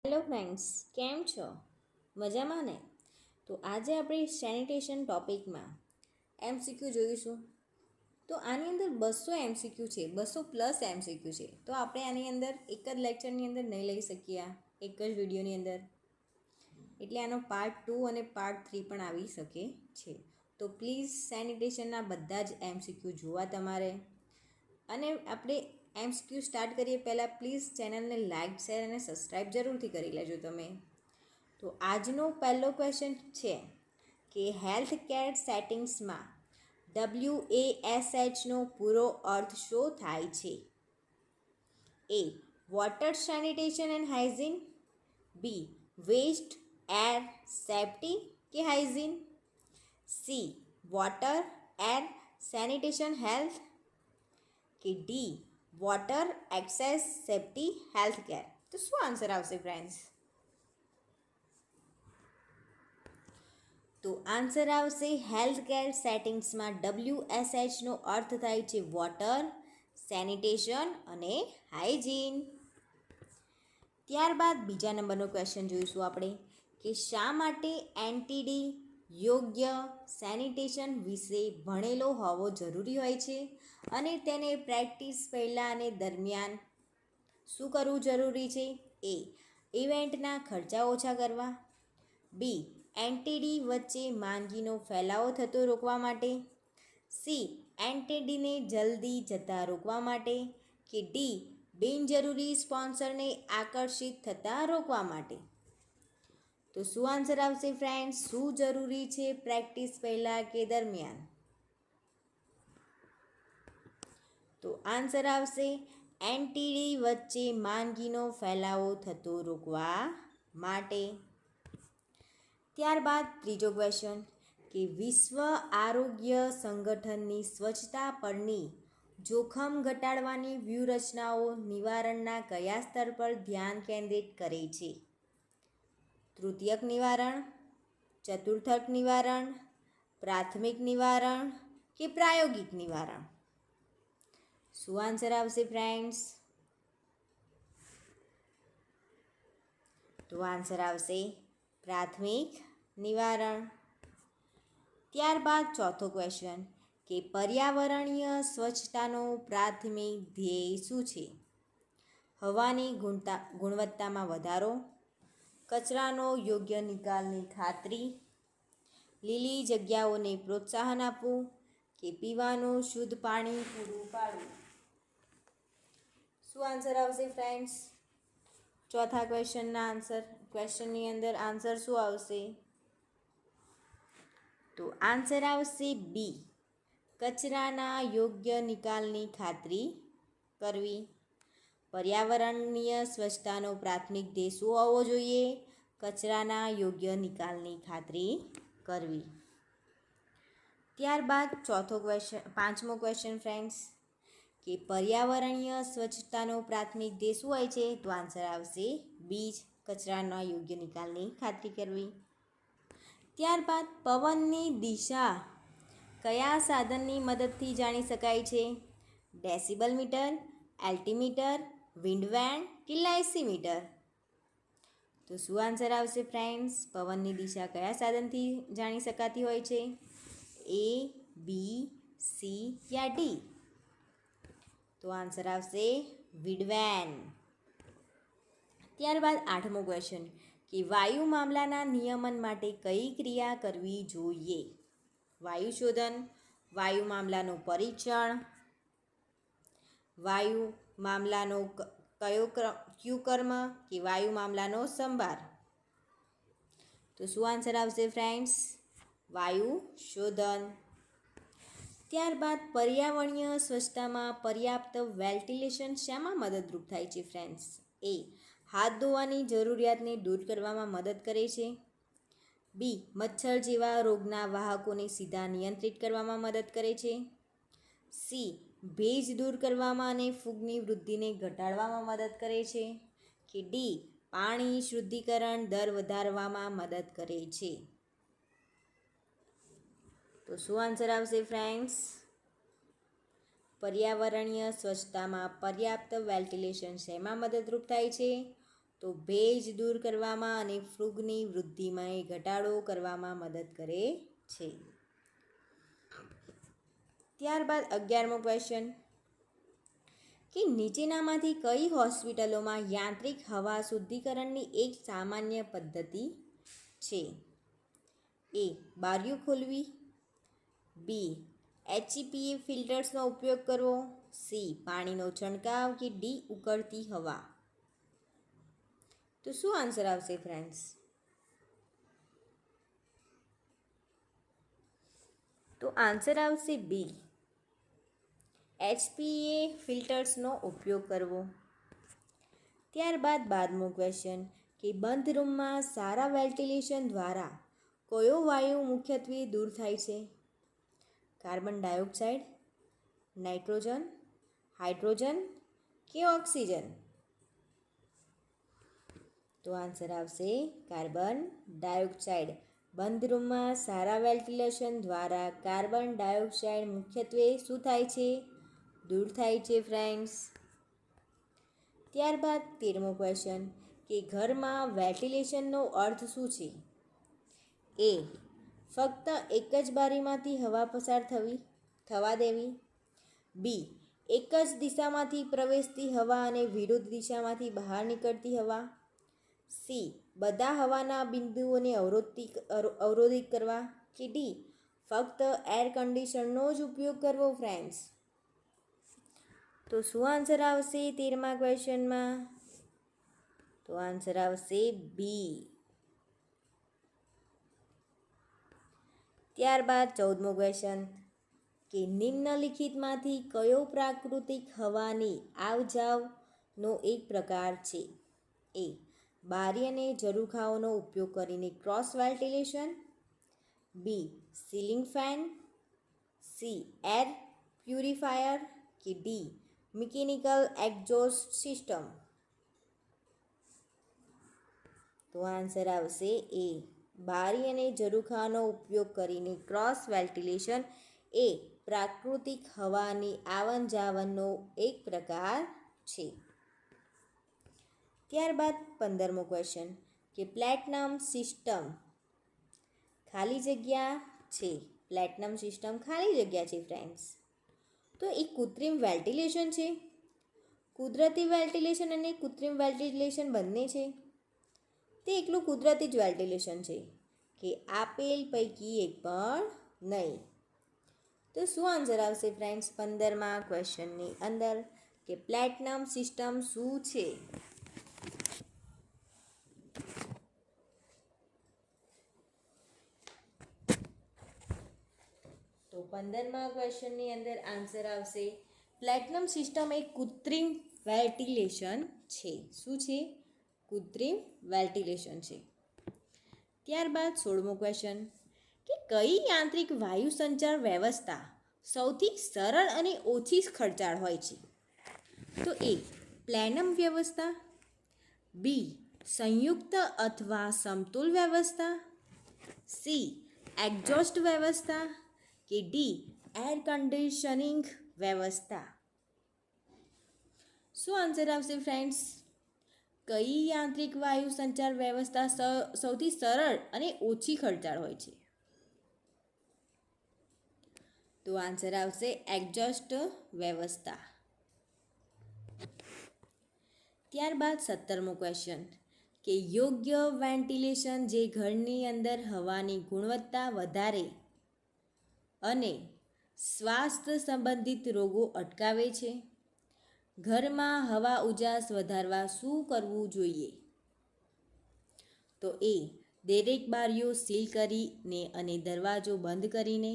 Hello friends, કેમ છો? મજામાં ને? તો આજે આપણે સેનિટેશન ટોપિકમાં એમસીક્યુ જોઈશું. તો આની અંદર 200 એમસીક્યુ છે, 200+ એમસીક્યુ છે. તો આપણે આની અંદર એક જ લેક્ચરની અંદર નહીં લઈ શકીએ, એક જ વિડીયોની અંદર. એટલે આનો પાર્ટ 2 અને પાર્ટ 3 પણ આવી શકે છે. તો પ્લીઝ સેનિટેશનના બધા જ એમસીક્યુ જોવા તમારે. અને આપણે એમસીક્યુ સ્ટાર્ટ કરીએ પહેલાં પ્લીઝ ચેનલને લાઇક, શેર અને સબસ્ક્રાઈબ જરૂરથી કરી લેજો તમે. તો આજનો પહેલો ક્વેશ્ચન છે કે હેલ્થ કેર સેટિંગ્સમાં WASHનો પૂરો અર્થ શું થાય છે? A. Water sanitation and hygiene. B. Waste air safety કે hygiene. C. Water air sanitation health કે D. Water access safety health care. તો શું આન્સર આવશે ફ્રેન્ડ્સ? તો આન્સર આવશે હેલ્થ કેર સેટિંગ્સમાં WSHનો અર્થ થાય છે વોટર, સેનિટેશન અને હાઇજીન. ત્યારબાદ બીજા નંબરનો ક્વેશ્ચન જોઈશું આપણે કે શા માટે એનટીડી યોગ્ય સેનિટેશન વિશે ભણેલો હોવો જરૂરી હોય છે અને તેને પ્રેક્ટિસ પહેલાં અને દરમિયાન શું કરવું જરૂરી છે? એ. ઇવેન્ટના ખર્ચા ઓછા કરવા. બી. એનટીડી વચ્ચે માંદગીનો ફેલાવો થતો રોકવા માટે. સી. એનટીડીને જલ્દી જતા રોકવા માટે કે ડી. બિનજરૂરી સ્પોન્સરને આકર્ષિત થતાં રોકવા માટે. તો શું આન્સર આવશે ફ્રેન્ડ્સ? શું જરૂરી છે પ્રેક્ટિસ પહેલાં કે દરમિયાન? તો આન્સર આવશે એનટીડી વચ્ચે માંદગીનો ફેલાવો થતો રોકવા માટે. ત્યારબાદ ત્રીજો ક્વેશ્ચન કે વિશ્વ આરોગ્ય સંગઠનની સ્વચ્છતા પરની જોખમ ઘટાડવાની વ્યૂહરચનાઓ નિવારણના કયા સ્તર પર ધ્યાન કેન્દ્રિત કરે છે? તૃતીયક નિવારણ, ચતુર્થક નિવારણ, પ્રાથમિક નિવારણ કે પ્રાયોગિક નિવારણ? શું આન્સર આવશે ફ્રેન્ડ્સ? તો આન્સર આવશે પ્રાથમિક નિવારણ. ત્યારબાદ ચોથો ક્વેશ્ચન કે પર્યાવરણીય સ્વચ્છતાનો પ્રાથમિક ધ્યેય શું છે? હવાની ગુણવત્તામાં વધારો, કચરાનો યોગ્ય નિકાલની ખાતરી, લીલી જગ્યાઓને પ્રોત્સાહન આપવું કે પીવાનું શુદ્ધ પાણી પૂરું પાડવું? શું આન્સર આવશે ફ્રેન્ડ્સ? ચોથા ક્વેશ્ચનની અંદર આન્સર શું આવશે? તો આન્સર આવશે બી. કચરાના યોગ્ય નિકાલની ખાતરી કરવી. પર્યાવરણીય સ્વચ્છતાનો પ્રાથમિક ધ્યેય શું હોવો જોઈએ? કચરાના યોગ્ય નિકાલની ખાતરી કરવી. ત્યારબાદ પાંચમો ક્વેશ્ચન ફ્રેન્ડ્સ કે પર્યાવરણીય સ્વચ્છતાનો પ્રાથમિક ધ્યેય શું હોય છે? તો આન્સર આવશે બી. કચરાના યોગ્ય નિકાલની ખાતરી કરવી. ત્યારબાદ પવનની દિશા કયા સાધનની મદદથી જાણી શકાય છે? ડેસિબલ મીટર, એલ્ટિમીટર, વિન્ડવેન કે લાઇસીમીટર? તો શું આન્સર આવશે ફ્રેન્ડ્સ? પવનની દિશા કયા સાધનથી જાણી શકાતી હોય છે? એ, બી, સી યા ડી? તો આન્સર આવશે વિન્ડવેન. ત્યારબાદ આઠમો ક્વેશ્ચન કે વાયુ મામલાના નિયમન માટે કઈ ક્રિયા કરવી જોઈએ? વાયુ શોધન, વાયુ મામલાનું પરીક્ષણ, વાયુ મામલાનો ક્યુ કર્મ કે વાયુ મામલાનો સંભાર? તો શું આન્સર આવશે ફ્રેન્ડ્સ? વાયુ શોધન. ત્યારબાદ પર્યાવરણીય સ્વચ્છતામાં પર્યાપ્ત વેન્ટિલેશન શામાં મદદરૂપ થાય છે ફ્રેન્ડ્સ? એ. હાથ ધોવાની જરૂરિયાતને દૂર કરવામાં મદદ કરે છે. બી. મચ્છર જેવા રોગના વાહકોને સીધા નિયંત્રિત કરવામાં મદદ કરે છે. સી. ભેજ દૂર કરવામાં અને ફૂગની વૃદ્ધિને ઘટાડવામાં મદદ કરે છે કે ડી. પાણી શુદ્ધિકરણ દર વધારવામાં મદદ કરે છે? તો શું આન્સર આવશે ફ્રેન્ડ્સ? પર્યાવરણીય સ્વચ્છતામાં પર્યાપ્ત વેન્ટિલેશન શેમાં મદદરૂપ થાય છે? તો તો ભેજ દૂર કરવામાં અને ફૂગની વૃદ્ધિમાં ઘટાડો કરવામાં મદદ કરે છે. ત્યારબાદ 11મો ક્વેશ્ચન કે નીચેનામાંથી કઈ હોસ્પિટલોમાં યાંત્રિક હવા શુદ્ધિકરણની એક સામાન્ય પદ્ધતિ છે? એ. બારીઓ ખોલવી, બી. HEPA ફિલ્ટર્સનો ઉપયોગ કરવો, સી. પાણીનો છંટકાવ કે ડી. ઉકળતી હવા. તો શું આન્સર આવશે ફ્રેન્ડ્સ? તો આન્સર આવશે બી. HEPA ફિલ્ટર્સનો ઉપયોગ કરવો. ત્યારબાદ 12મો ક્વેશ્ચન કે બંધ રૂમમાં સારા વેન્ટિલેશન દ્વારા કયો વાયુ મુખ્યત્વે દૂર થાય છે? કાર્બન ડાયોક્સાઇડ, નાઇટ્રોજન, હાઇડ્રોજન કે ઓક્સિજન? તો આન્સર આવશે કાર્બન ડાયોક્સાઇડ. બંધ રૂમમાં સારા વેન્ટિલેશન દ્વારા કાર્બન ડાયોક્સાઇડ મુખ્યત્વે શું થાય છે? દૂર થાય છે ફ્રેન્ડ્સ. ત્યારબાદ 13મો ક્વેશ્ચન કે ઘરમાં વેન્ટિલેશનનો અર્થ શું છે? એ. ફક્ત એક જ બારીમાંથી હવા પસાર થવા દેવી, બી. એક જ દિશામાંથી પ્રવેશતી હવા અને વિરુદ્ધ દિશામાંથી બહાર નીકળતી હવા, સી. બધા હવાના બિંદુઓને અવરોધિત કરવા કે ડી. ફક્ત એર કન્ડિશનરનો જ ઉપયોગ કરવો ફ્રેન્ડ્સ. તો શું આન્સર આવશે 13મા ક્વેશ્ચનમાં? તો આન્સર આવશે બી. ત્યારબાદ 14મો ક્વેશ્ચન કે નિમ્નલિખિતમાંથી કયો પ્રાકૃતિક હવાની આવજાવનો એક પ્રકાર છે? એ. બારી અને ઝરૂખાઓનો ઉપયોગ કરીને cross ventilation, B. Ceiling fan, C. Air purifier કે ડી. Mechanical exhaust system. તો આન્સર આવશે એ. બારી અને ઝરૂખાનો ઉપયોગ કરીને ક્રોસ વેન્ટિલેશન એ પ્રાકૃતિક હવાની આવન જાવનનો એક પ્રકાર છે. ત્યારબાદ 15મો ક્વેશ્ચન કે પ્લેટનમ સિસ્ટમ ખાલી જગ્યા છે. પ્લેટનમ સિસ્ટમ ખાલી જગ્યા છે ફ્રેન્ડ્સ. તો એ કૃત્રિમ વેન્ટિલેશન છે? કુદરતી વેન્ટિલેશન અને કૃત્રિમ વેન્ટિલેશન બંને છે? તે એકલું કુદરતી જ વેન્ટિલેશન છે કે આપેલ પૈકી એક પણ નહીં? તો શું આન્સર આવશે ફ્રેન્ડ્સ 15મા ક્વેશ્ચનની અંદર કે પ્લેટનમ સિસ્ટમ શું છે? તો 15મા ક્વેશ્ચનની અંદર આન્સર આવશે પ્લેટનમ સિસ્ટમ એક કૃત્રિમ વેન્ટિલેશન છે. શું છે? કૃત્રિમ વેન્ટિલેશન છે. ત્યારબાદ 16મો ક્વેશ્ચન કે કઈ યાંત્રિક વાયુ સંચાર વ્યવસ્થા સૌથી સરળ અને ઓછી ખર્ચાળ હોય છે? તો એ. પ્લેનમ વ્યવસ્થા, બી. સંયુક્ત અથવા સમતુલ વ્યવસ્થા, સી. એક્ઝોસ્ટ વ્યવસ્થા કે ડી. એર કન્ડિશનિંગ વ્યવસ્થા. શું આન્સર આવશે ફ્રેન્ડ્સ? કઈ યાંત્રિક વાયુ સંચાર વ્યવસ્થા સૌથી સરળ અને ઓછી ખર્ચાળ હોય છે? તો આન્સર આવશે એક્ઝોસ્ટ વ્યવસ્થા. ત્યારબાદ 17મો ક્વેશ્ચન કે યોગ્ય વેન્ટિલેશન જે ઘરની અંદર હવાની ગુણવત્તા વધારે અને સ્વાસ્થ્ય સંબંધિત રોગો અટકાવે છે. ઘરમાં હવા ઉજાસ વધારવા શું કરવું જોઈએ? તો એ. દરેક બારીઓ સીલ કરીને અને દરવાજો બંધ કરીને,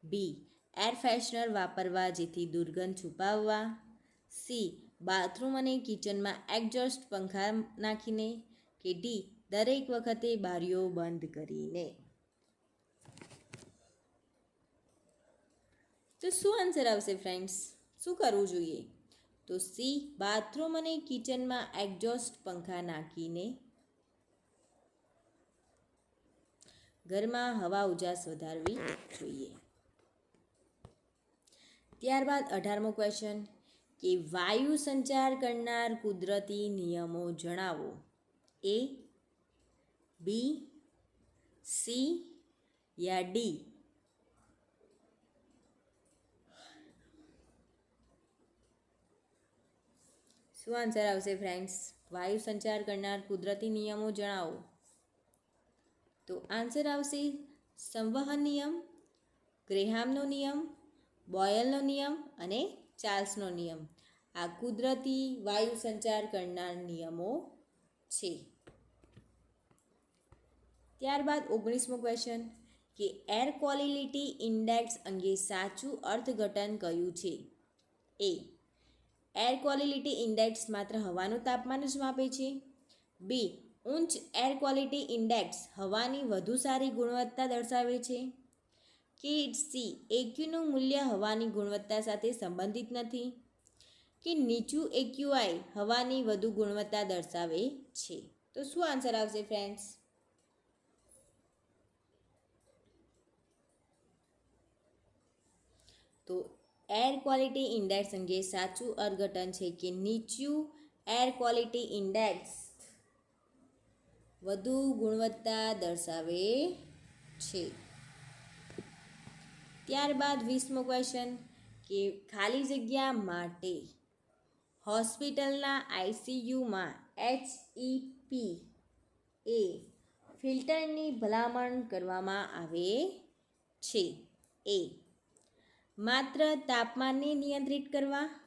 બી. એર ફ્રેશનર વાપરવા જેથી દુર્ગંધ છુપાવવા, સી. બાથરૂમ અને કિચનમાં એક્ઝોસ્ટ પંખા નાખીને કે ડી. દરેક વખતે બારીઓ બંધ કરીને. તો શું આન્સર આવશે ફ્રેન્ડ્સ? શું કરવું જોઈએ? તો સી. બાથરૂમ અને કિચનમાં એક્ઝોસ્ટ પંખા નાખીને ઘરમાં હવા ઉજાસ વધારવી જોઈએ. ત્યારબાદ 18મો ક્વેશ્ચન કે વાયુ સંચાર કરનાર કુદરતી નિયમો જણાવો. એ, બી, સી યા ડી? શું આન્સર આવશે ફ્રેન્ડ્સ? વાયુ સંચાર કરનાર કુદરતી નિયમો જણાવો. તો આન્સર આવશે સંવહન નિયમ, ગ્રેહામનો નિયમ, બોયલનો નિયમ અને ચાર્લ્સનો નિયમ. આ કુદરતી વાયુ સંચાર કરનાર નિયમો છે. ત્યારબાદ 19મો ક્વેશ્ચન કે એર ક્વોલિટી ઇન્ડેક્સ અંગે સાચું અર્થઘટન કયું છે? એ, એર ક્વોલિટી ઇન્ડેક્સ માત્ર હવાનું તાપમાન જ માપે છે. બી, ઉચ્ચ એર ક્વોલિટી ઇન્ડેક્સ હવાની વધુ સારી ગુણવત્તા દર્શાવે છે. કે સી, એક્યુનું મૂલ્ય હવાની ગુણવત્તા સાથે સંબંધિત નથી. કે નીચું એક્યુઆઈ હવાની વધુ ગુણવત્તા દર્શાવે છે. તો શું આન્સર આવશે ફ્રેન્ડ્સ? તો એર ક્વોલિટી ઇન્ડેક્સ અંગે સાચું અર્થઘટન છે કે નીચું એર ક્વોલિટી ઇન્ડેક્સ વધુ ગુણવત્તા દર્શાવે છે. ત્યારબાદ 20મો ક્વેશ્ચન કે ખાલી જગ્યા માટે હોસ્પિટલના આઈસીયુમાં HEPA ફિલ્ટરની ભલામણ કરવામાં આવે છે. એ, માત્ર તાપમાનને નિયંત્રિત કરવા.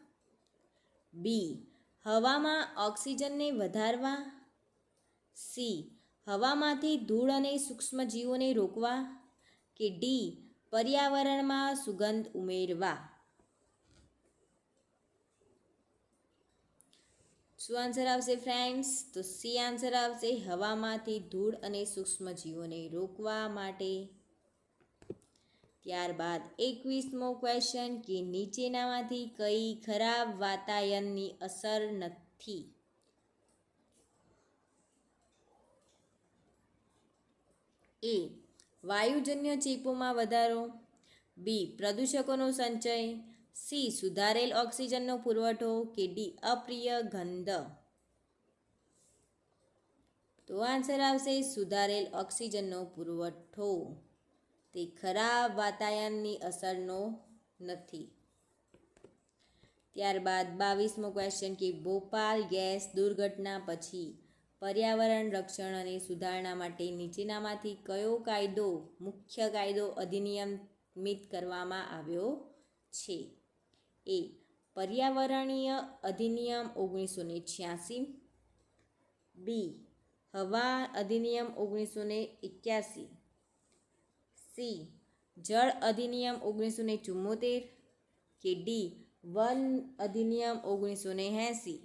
બી, હવામાં ઓક્સિજનને વધારવા. સી, હવામાંથી ધૂળ અને સૂક્ષ્મજીવોને રોકવા. કે ડી, પર્યાવરણમાં સુગંધ ઉમેરવા. શું આન્સર આવશે ફ્રેન્ડ્સ? તો સી આન્સર આવશે હવામાંથી ધૂળ અને સૂક્ષ્મજીવોને રોકવા માટે. ત્યારબાદ 21મો ક્વેશ્ચન કે નીચેનામાંથી કઈ ખરાબ વાતાયનની અસર નથી? એ, વાયુજન્ય ચેપોમાં વધારો. બી, પ્રદૂષકોનો સંચય. સી, સુધારેલ ઓક્સિજનનો પુરવઠો. કે ડી, અપ્રિય ગંધ. તો આન્સર આવશે સુધારેલ ઓક્સિજનનો પુરવઠો. તે ખરાબ વાતાયનની અસરનો નથી. ત્યારબાદ 22મો ક્વેશ્ચન કે ભોપાલ ગેસ દુર્ઘટના પછી પર્યાવરણ રક્ષણ અને સુધારણા માટે નીચેનામાંથી કયો કાયદો મુખ્ય કાયદો અધિનિયમિત કરવામાં આવ્યો છે? એ, પર્યાવરણીય અધિનિયમ 1986. બી, હવા અધિનિયમ 1981. સી, જળ અધિનિયમ 1974. કે ડી, વન અધિનિયમ 1980.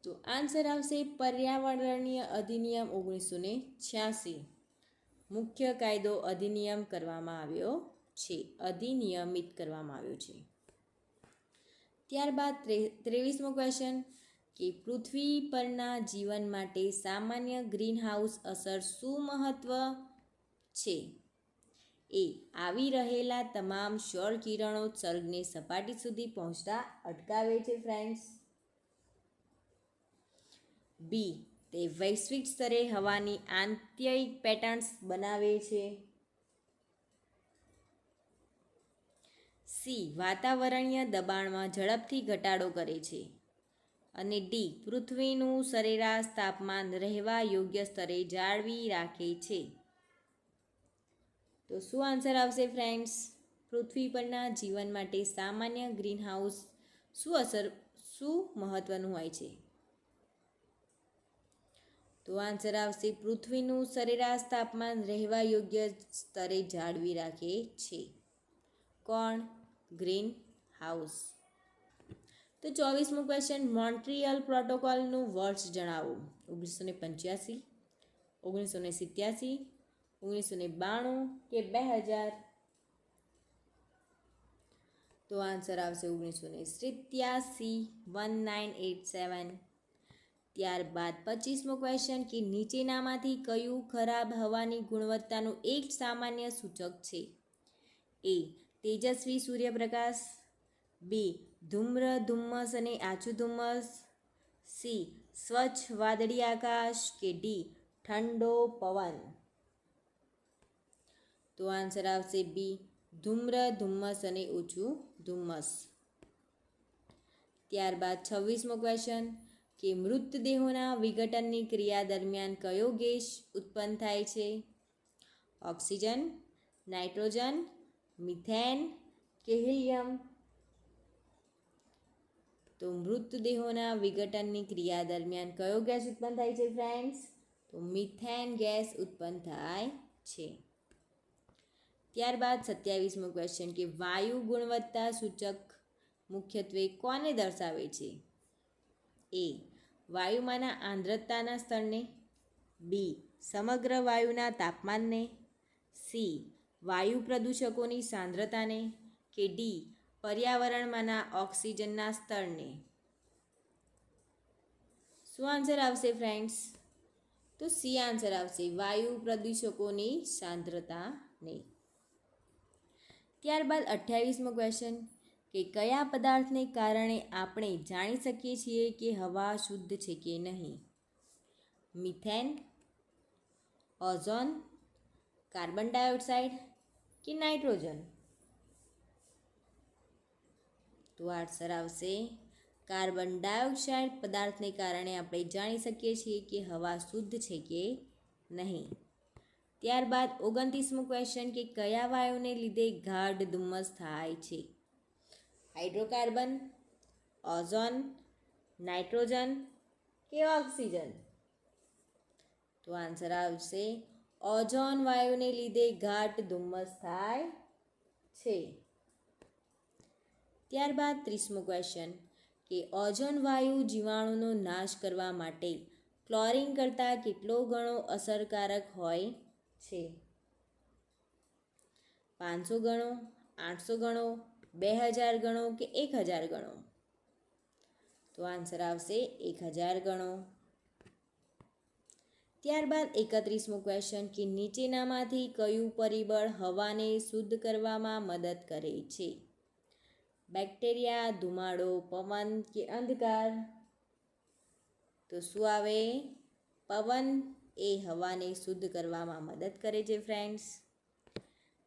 તો આન્સર આવશે પર્યાવરણીય અધિનિયમ 1986. મુખ્ય કાયદો અધિનિયમ કરવામાં આવ્યો છે, અધિનિયમિત કરવામાં આવ્યો છે. ત્યારબાદ 23મો ક્વેશ્ચન કે પૃથ્વી પરના જીવન માટે સામાન્ય ગ્રીનહાઉસ અસર શું મહત્વ છે? એ, આવી રહેલા તમામ સૌર કિરણોત્સર્ગને સપાટી સુધી પહોંચતા અટકાવે છે ફ્રેન્ડ્સ. બી, તે વૈશ્વિક સ્તરે હવાની આત્યયિક પેટર્ન્સ બનાવે છે. સી, વાતાવરણીય દબાણમાં ઝડપથી ઘટાડો કરે છે. અને ડી, પૃથ્વીનું સરેરાશ તાપમાન રહેવા યોગ્ય સ્તરે જાળવી રાખે છે. તો શું આન્સર આવશે ફ્રેન્ડ્સ? પૃથ્વી પરના જીવન માટે સામાન્ય ગ્રીનહાઉસ શું મહત્વનું હોય છે? તો આન્સર આવશે પૃથ્વીનું સરેરાશ તાપમાન રહેવા યોગ્ય સ્તરે જાળવી રાખે છે. કોણ? Green house. તો 24મો ક્વેશ્ચન મોન્ટ્રીયલ પ્રોટોકોલનું વર્ષ જણાવો. 1985, 1987, 1992 કે 2000? તો આન્સર આવશે 1987, 1987. ત્યારબાદ 25મો ક્વેશ્ચન કે નીચેનામાંથી કયું ખરાબ હવાની ગુણવત્તાનું એક સામાન્ય સૂચક છે? એ, તેજસ્વી સૂર્યપ્રકાશ. બી, ધૂમ્ર ધુમ્મસ અને આછું ધુમ્મસ, સી સ્વચ્છ વાદળી આકાશ કે ડી ઠંડો પવન? તો આન્સર આવશે બી ધૂમ્ર ધુમ્મસ અને ઓછું ધુમ્મસ. ત્યારબાદ 26મો ક્વેશ્ચન કે મૃતદેહોના વિઘટનની ક્રિયા દરમિયાન કયો ગેસ ઉત્પન્ન થાય છે? ઓક્સિજન, નાઇટ્રોજન, મિથેન કે હિલિયમ? તો મૃતદેહોના વિઘટનની ક્રિયા દરમિયાન કયો ગેસ ઉત્પન્ન થાય છે ફ્રેન્ડ્સ? તો મિથેન ગેસ ઉત્પન્ન થાય છે. ત્યારબાદ 27મો ક્વેશ્ચન કે વાયુ ગુણવત્તા સૂચક મુખ્યત્વે કોને દર્શાવે છે? એ વાયુમાંના આર્દ્રતાના સ્તરને, બી સમગ્ર વાયુના તાપમાનને, સી વાયુ પ્રદૂષકોની સાંદ્રતાને કે ડી પર્યાવરણમાંના ઓક્સિજનના સ્તરને? શું આન્સર આવશે ફ્રેન્ડ્સ? તો સી આન્સર આવશે વાયુ પ્રદૂષકોની સાંદ્રતાને. ત્યારબાદ 28મો ક્વેશ્ચન કે કયા પદાર્થને કારણે આપણે જાણી શકીએ છીએ કે હવા શુદ્ધ છે કે નહીં? મિથેન, ઓઝોન, કાર્બન ડાયોક્સાઇડ કે નાઇટ્રોજન? તો આન્સર આવશે કાર્બન ડાયોક્સાઇડ પદાર્થને કારણે આપણે જાણી શકીએ છીએ કે હવા શુદ્ધ છે કે નહીં. ત્યારબાદ 29મો ક્વેશ્ચન કે કયા વાયુને લીધે ગાઢ ધુમ્મસ થાય છે? હાઇડ્રોકાર્બન, ઓઝોન, નાઇટ્રોજન કે ઓક્સિજન? તો આન્સર આવશે ઓઝોન વાયુને લીધે ગાઢ ધુમ્મસ થાય છે. ત્યારબાદ 30મો ક્વેશ્ચન કે ઓઝોન વાયુ જીવાણુનો નાશ કરવા માટે ક્લોરીન કરતાં કેટલો ગણો અસરકારક હોય છે? 500 ગણો, 800 ગણો, 2000 ગણો કે 1000 ગણો? તો આન્સર આવશે 1000 ગણો. ત્યારબાદ 31મો ક્વેશ્ચન કે નીચેનામાંથી કયું પરિબળ હવાને શુદ્ધ કરવામાં મદદ કરે છે? બેક્ટેરિયા, ધુમાડો, પવન કે અંધકાર? તો શું આવે? પવન એ હવાને શુદ્ધ કરવામાં મદદ કરે છે ફ્રેન્ડ્સ.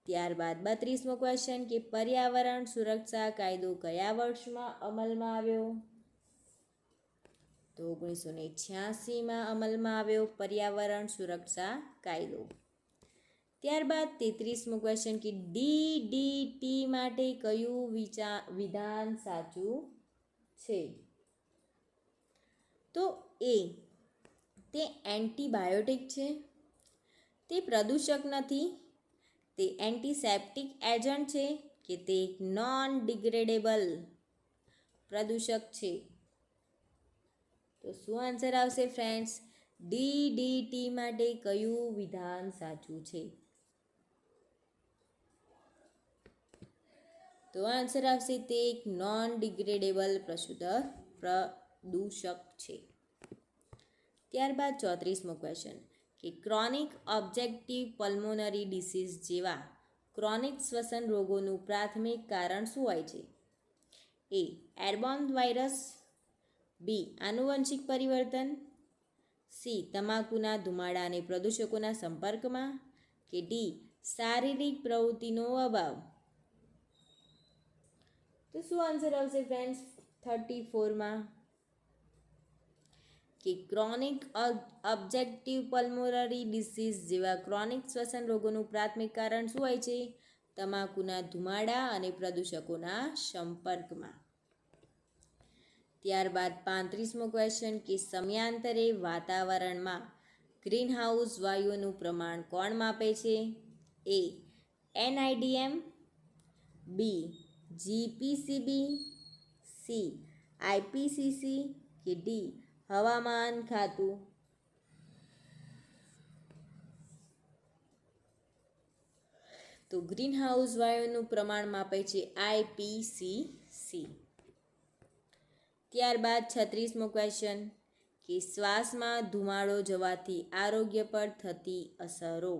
ત્યારબાદ 32મો ક્વેશ્ચન કે પર્યાવરણ સુરક્ષા કાયદો કયા વર્ષમાં અમલમાં આવ્યો? તો 1986માં અમલમાં આવ્યો પર્યાવરણ સુરક્ષા કાયદો. ત્યારબાદ 33મો ક્વેશ્ચન કે DDT માટે કયું વિધાન સાચું છે? તો એ તે એન્ટીબાયોટિક છે, તે પ્રદૂષક નથી, તે એન્ટિસેપ્ટિક એજન્ટ છે કે તે એક નોન ડિગ્રેડેબલ પ્રદૂષક છે? તો શું આન્સર આવશે ફ્રેન્ડ્સ? DDT માટે કયું વિધાન સાચું છે? તો આન્સર આવશે તે એક નોન ડિગ્રેડેબલ પ્રદૂષક છે. ત્યારબાદ 34મો ક્વેશ્ચન કે ક્રોનિક ઓબ્જેક્ટિવ પલ્મોનરી ડિસીઝ જેવા ક્રોનિક શ્વસન રોગોનું પ્રાથમિક કારણ શું હોય છે? એ એરબોર્ન વાયરસ, બી આનુવંશિક પરિવર્તન, સી તમાકુના ધુમાડા અને પ્રદૂષકોના સંપર્કમાં કે ડી શારીરિક પ્રવૃત્તિનો અભાવ? તો શું આન્સર આવશે ફ્રેન્ડ્સ 34માં? કે ક્રોનિક ઓબ્જેક્ટિવ પલ્મોનરી ડિસીઝ જેવા ક્રોનિક શ્વસન રોગોનું પ્રાથમિક કારણ શું હોય છે? તમાકુના ધુમાડા અને પ્રદૂષકોના સંપર્કમાં. ત્યારબાદ 35મો ક્વેશ્ચન કે સમયાંતરે વાતાવરણમાં ગ્રીનહાઉસ વાયુઓનું પ્રમાણ કોણ માપે છે? એ NIDM, બી GPCB, સી IPCC કે ડી હવામાન ખાતું? તો ગ્રીનહાઉસ વાયુઓનું પ્રમાણ માપે છે IPCC. ત્યારબાદ 36મો ક્વેશ્ચન કે શ્વાસમાં ધુમાડો જવાથી આરોગ્ય પર થતી અસરો?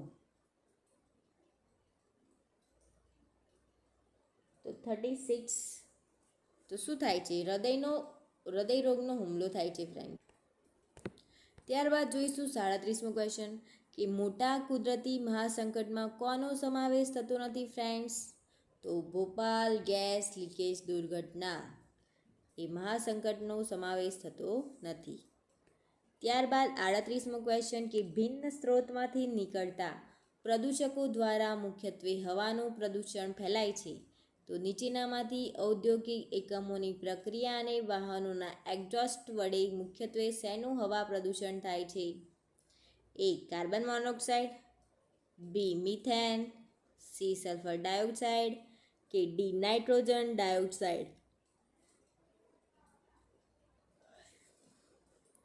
તો 36 તો શું થાય છે? હૃદય રોગનો હુમલો થાય છે ફ્રેન્ડ. ત્યારબાદ જોઈશું 37મો ક્વેશ્ચન કે મોટા કુદરતી મહાસંકટમાં કોનો સમાવેશ થતો નથી ફ્રેન્ડ્સ? તો ભોપાલ ગેસ લીકેજ દુર્ઘટના એ મહાસંકટનો સમાવેશ થતો નથી. ત્યારબાદ 38મો ક્વેશ્ચન કે ભિન્ન સ્ત્રોતમાંથી નીકળતા પ્રદૂષકો દ્વારા મુખ્યત્વે હવાનું પ્રદૂષણ ફેલાય છે. તો નીચેનામાંથી ઔદ્યોગિક એકમોની પ્રક્રિયા અને વાહનોના એક્ઝોસ્ટ વડે મુખ્યત્વે શેનું હવા પ્રદૂષણ થાય છે? એ કાર્બન મોનોક્સાઇડ, બી મિથેન, સી સલ્ફર ડાયોક્સાઇડ કે ડી નાઇટ્રોજન ડાયોક્સાઇડ?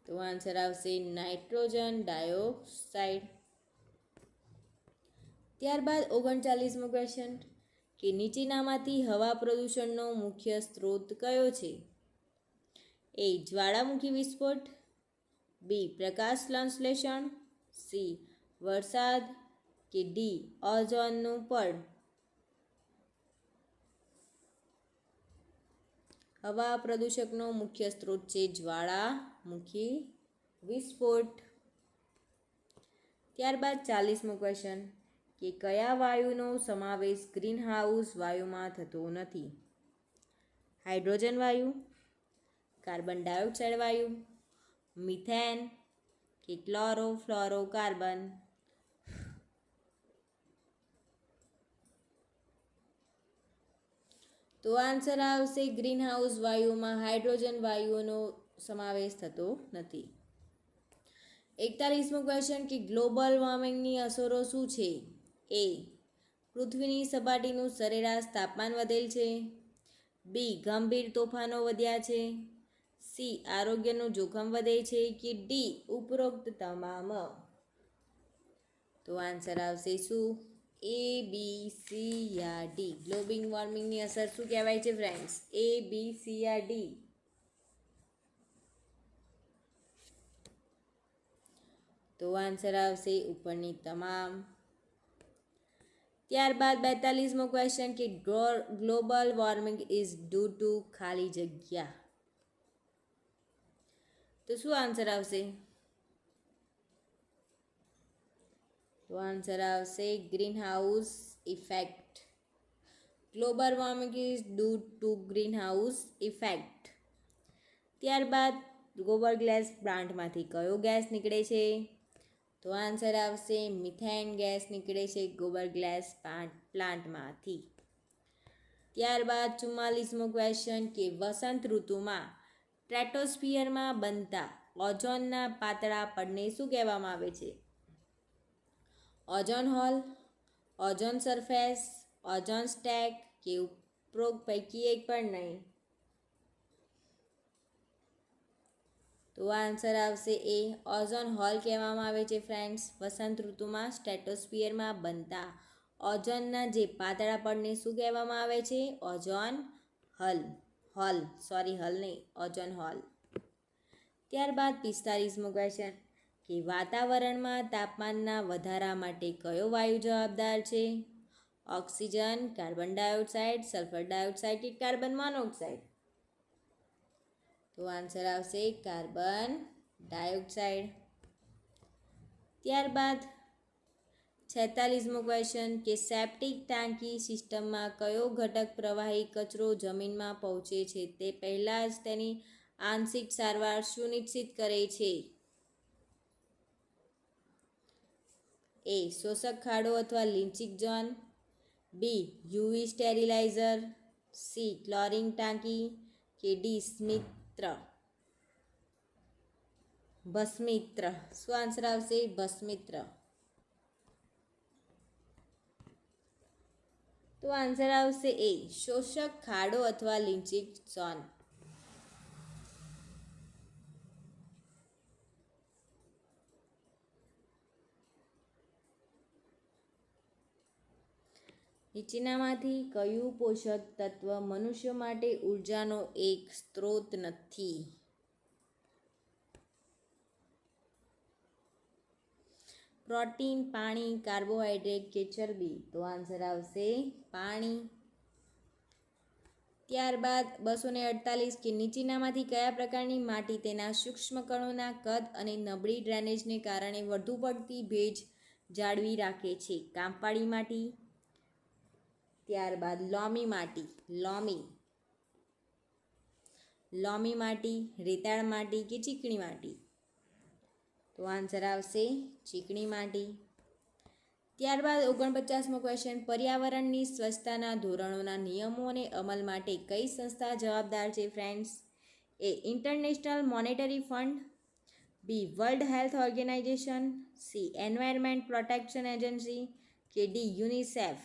તો આન્સર આવશે નાઇટ્રોજન ડાયોક્સાઇડ. ત્યારબાદ 39મો ક્વેશ્ચન કે નીચેનામાંથી હવા પ્રદૂષણનો મુખ્ય સ્ત્રોત કયો છે? એ જ્વાળામુખી વિસ્ફોટ, બી પ્રકાશ સંશ્લેષણ, સી વરસાદ કે ડી ઓઝોનનું પડ? હવા પ્રદૂષકનો મુખ્ય સ્ત્રોત છે જ્વાળામુખી વિસ્ફોટ. ત્યારબાદ 40મો ક્વેશ્ચન કે કયા વાયુનો સમાવેશ ગ્રીનહાઉસ વાયુમાં થતો નથી? હાઇડ્રોજન વાયુ, કાર્બન ડાયોક્સાઇડ વાયુ, મિથેન કે ક્લોરોફ્લોરોકાર્બન? તો આન્સર આવશે ગ્રીનહાઉસ વાયુમાં હાઇડ્રોજન વાયુનો સમાવેશ થતો નથી. 41મો ક્વેશ્ચન કે ગ્લોબલ વોર્મિંગની અસરો શું છે? એ પૃથ્વીની સપાટીનું સરેરાશ તાપમાન વધેલ છે, બી ગંભીર તોફાનો વધ્યા છે, સી આરોગ્યનું જોખમ વધે છે કે ડી ઉપરોક્ત તમામ? તો આન્સર આવશે શું? એ બી સી યા ડી. ગ્લોબલ વોર્મિંગની અસર શું કહેવાય છે ફ્રેન્ડ્સ? એ બી સી યા ડી? તો આન્સર આવશે ઉપરની તમામ. ત્યારબાદ 42મો ક્વેશ્ચન કે global warming is due to ખાલી જગ્યા. તો શું આન્સર આવશે? તો આન્સર આવશે greenhouse effect. Global warming is due to greenhouse effect. ત્યારબાદ ગોબર ગેસ પ્લાન્ટમાંથી કયો ગેસ નીકળે છે? તો આન્સર આવશે મિથેન ગેસ નીકળે છે ગોબર ગેસ પ્લાન્ટમાંથી. ત્યારબાદ 44મો ક્વેશ્ચન કે વસંત ઋતુમાં સ્ટ્રેટોસ્ફિયરમાં બનતા ઓઝોનના પાતળા પડને શું કહેવામાં આવે છે? Ozone hole, ozone surface, ozone stack કે ઉપરોક્ત પૈકી એક પણ નહીં? તો આન્સર આવશે એ ઓઝોન હોલ કહેવામાં આવે છે ફ્રેન્ડ્સ. વસંત ઋતુમાં સ્ટ્રેટોસ્ફિયરમાં બનતા ઓઝોનના જે પાતળા પડને શું કહેવામાં આવે છે? Ozone hole. હલ નહીં, ઓઝોન હોલ. ત્યારબાદ 45મો ક્વેશ્ચન કે વાતાવરણમાં તાપમાનના વધારા માટે કયો વાયુ જવાબદાર છે? Oxygen, carbon dioxide, sulphur dioxide કે કાર્બન મોનોક્સાઇડ? તો આન્સર આવશે કાર્બન ડાયોક્સાઇડ. ત્યારબાદ 46મો ક્વેશ્ચન કે સેપ્ટિક ટાંકી સિસ્ટમમાં કયો ઘટક પ્રવાહી કચરો જમીનમાં પહોંચે છે તે પહેલાં જ તેની આંશિક સારવાર સુનિશ્ચિત કરે છે? એ શોષક ખાડો અથવા લિંચિંગ ઝોન, બી યુવી સ્ટેરિલાઇઝર, સી ક્લોરિંગ ટાંકી કે ડી ભસ્મિત્ર? શું આન્સર આવશે? ભસ્મિત્ર. તો આન્સર આવશે એ શોષક ખાડો અથવા લિંચિંગ ઝોન. નીચેનામાંથી કયું પોષક તત્વ મનુષ્ય માટે ઉર્જાનો એક સ્ત્રોત નથી? પ્રોટીન, પાણી, કાર્બોહાઈડ્રેટ કે ચરબી? તો આન્સર આવશે પાણી. ત્યારબાદ 248 કે નીચેનામાંથી કયા પ્રકારની માટી તેના સૂક્ષ્મ કણોના કદ અને નબળી ડ્રેનેજને કારણે વધુ પડતી ભેજ જાળવી રાખે છે? કાંપાળી માટી. ત્યારબાદ લોમી માટી, લોમી માટી, રેતાળ માટી કે ચીકણી માટી? તો આન્સર આવશે ચીકણી માટી. ત્યારબાદ 49મો ક્વેશ્ચન, પર્યાવરણની સ્વચ્છતાના ધોરણોના નિયમો અને અમલ માટે કઈ સંસ્થા જવાબદાર છે friends? A international monetary fund, B world health organisation, C environment protection agency કે ડી યુનિસેફ?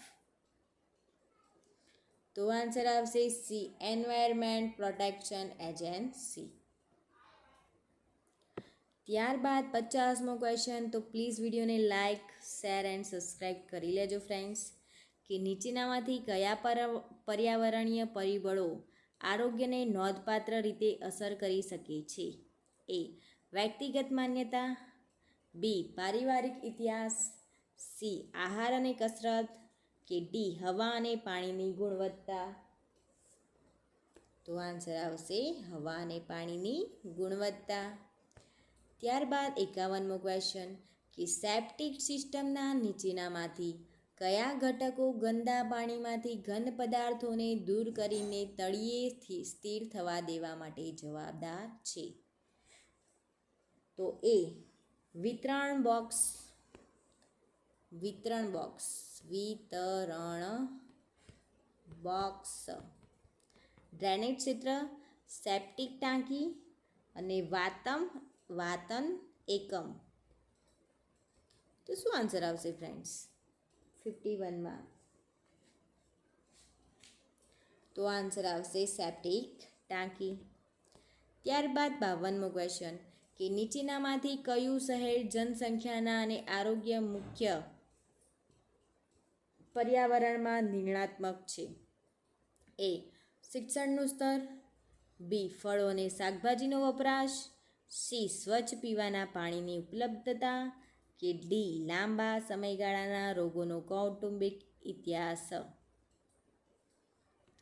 તો આન્સર આવશે સી એન્વાયરમેન્ટ પ્રોટેક્શન એજન્સી. ત્યારબાદ 50મો ક્વેશ્ચન, તો પ્લીઝ વિડીયોને લાઇક, શેર એન્ડ સબસ્ક્રાઈબ કરી લેજો ફ્રેન્ડ્સ. કે નીચેનામાંથી કયા પર્યાવરણીય પરિબળો આરોગ્યને નોંધપાત્ર રીતે અસર કરી શકે છે? એ વ્યક્તિગત માન્યતા, બી પારિવારિક ઇતિહાસ, સી આહાર અને કસરત કે ડી હવા અને પાણીની ગુણવત્તા? તો આન્સર આવશે હવા અને પાણીની ગુણવત્તા. ત્યારબાદ 51મો ક્વેશ્ચન, કે સેપ્ટિક સિસ્ટમના નીચેનામાંથી કયા ઘટકો ગંદા પાણીમાંથી ઘન પદાર્થોને દૂર કરીને તળિયે સ્થિર થવા દેવા માટે જવાબદાર છે? તો એ વિતરણ બોક્સ, ડ્રેનેજ ક્ષેત્ર, સેપ્ટિક ટાંકી અને વાતન એકમ. તો શું આન્સર આવશે ફ્રેન્ડ્સ 51માં? તો આન્સર આવશે સેપ્ટિક ટાંકી. ત્યારબાદ 52મો ક્વેશ્ચન, કે નીચેનામાંથી કયું શહેર જનસંખ્યાના અને આરોગ્ય મુખ્ય પર્યાવરણમાં નિર્ણાત્મક છે? એ શિક્ષણનું સ્તર, બી ફળો અને શાકભાજીનો વપરાશ, સી સ્વચ્છ પીવાના પાણીની ઉપલબ્ધતા કે ડી લાંબા સમયગાળાના રોગોનો કૌટુંબિક ઇતિહાસ?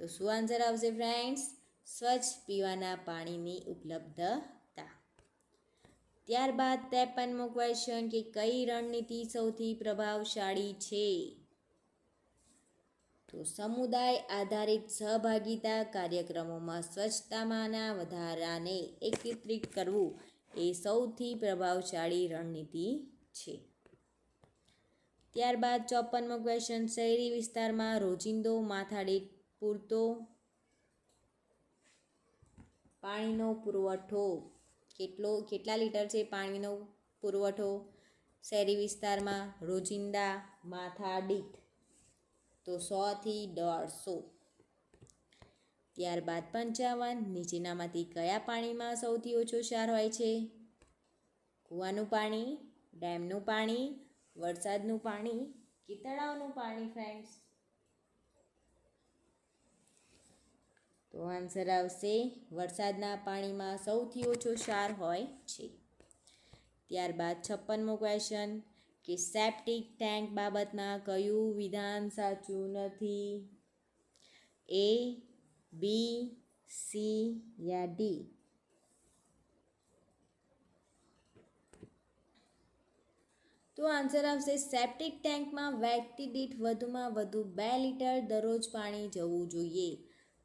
તો શું આન્સર આવશે ફ્રેન્ડ્સ? સ્વચ્છ પીવાના પાણીની ઉપલબ્ધતા. ત્યારબાદ 53મો ક્વેશ્ચન, કે કઈ રણનીતિ સૌથી પ્રભાવશાળી છે? તો સમુદાય આધારિત સહભાગિતા કાર્યક્રમોમાં સ્વચ્છતામાંના વધારાને એકત્રિત કરવું એ સૌથી પ્રભાવશાળી રણનીતિ છે. ત્યારબાદ 54મો ક્વેશ્ચન, શહેરી વિસ્તારમાં રોજિંદો માથાદીઠ પૂરતો પાણીનો પુરવઠો કેટલા લીટર છે પાણીનો પુરવઠો શહેરી વિસ્તારમાં રોજિંદા માથાદીઠ? તો 100 થી 150. ત્યારબાદ 55, નીચેનામાંથી કયા પાણીમાં સૌથી ઓછો ક્ષાર હોય છે? કૂવાનું પાણી, ડેમનું પાણી, વરસાદનું પાણી કે તળાવનું પાણી ફ્રેન્ડ્સ? તો આન્સર આવશે વરસાદના પાણીમાં સૌથી ઓછો ક્ષાર હોય છે. ત્યારબાદ 56મો ક્વેશ્ચન, કે સેપ્ટિક ટેન્ક બાબતમાં કયું વિધાન સાચું નથી? એ, બી, સી યા ડી? તો આન્સર આવશે સેપ્ટિક ટેન્કમાં વ્યક્તિ દીઠ વધુમાં વધુ 2 લીટર દરરોજ પાણી જવું જોઈએ.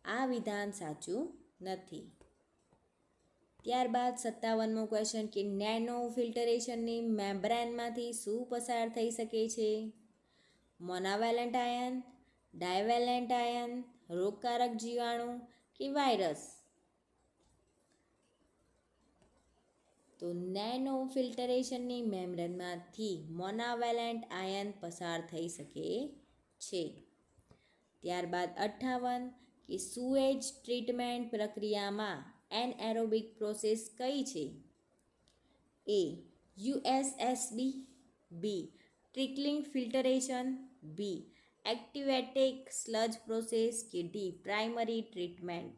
આ વિધાન સાચું નથી. ત્યારબાદ 57મો ક્વેશ્ચન, કે નેનો ફિલ્ટરેશનની મેમ્બ્રેનમાંથી શું પસાર થઈ શકે છે? મોનોવેલેન્ટ આયન, ડાયવેલેન્ટ આયન, રોગકારક જીવાણુ કે વાયરસ? તો નેનો ફિલ્ટરેશનની મેમ્બ્રેનમાંથી મોનોવેલેન્ટ આયન પસાર થઈ શકે છે. ત્યારબાદ 58, કે સુએજ ટ્રીટમેન્ટ પ્રક્રિયામાં એનએરોબિક પ્રોસેસ કઈ છે? એ યુએસએસબી, બી ટ્રિકલિંગ ફિલ્ટરેશન, બી એક્ટિવેટેક સ્લજ પ્રોસેસ કે ડી પ્રાઇમરી ટ્રીટમેન્ટ?